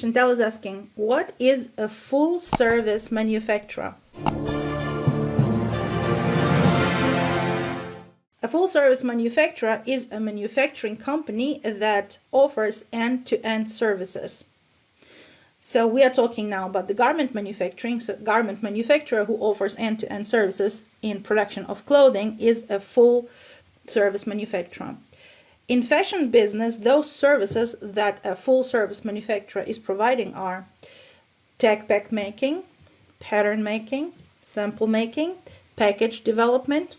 Chantel is asking, what is a full service manufacturer? A full service manufacturer is a manufacturing company that offers end-to-end services. So we are talking now about the garment manufacturing. So garment manufacturer who offers end-to-end services in production of clothing is a full service manufacturer. In fashion business, those services that a full service manufacturer is providing are tag pack making, pattern making, sample making, package development,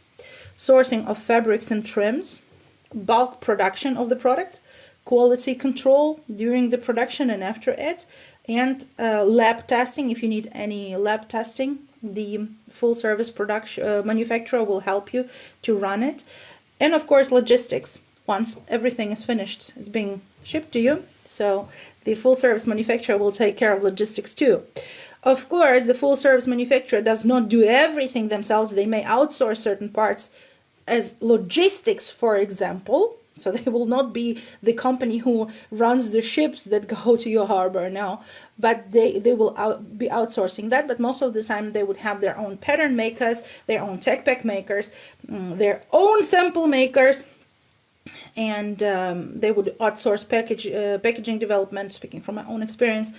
sourcing of fabrics and trims, bulk production of the product, quality control during the production and after it, and lab testing. If you need any lab testing, the full service production manufacturer will help you to run it. And of course, logistics. Once everything is finished, it's being shipped to you, so the full service manufacturer will take care of logistics too. Of course, the full service manufacturer does not do everything themselves. They may outsource certain parts as logistics, for example. So they will not be the company who runs the ships that go to your harbor now, but they will be outsourcing that. But most of the time they would have their own pattern makers, their own tech pack makers, their own sample makers, and they would outsource packaging development. Speaking from my own experience,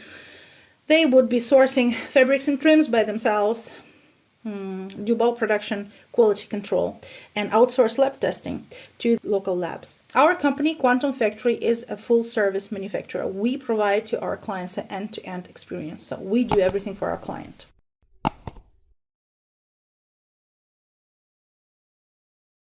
they would be sourcing fabrics and trims by themselves, do bulk production, quality control, and outsource lab testing to local labs. Our company, Quantum Factory, is a full service manufacturer. We provide to our clients an end-to-end experience. So we do everything for our client.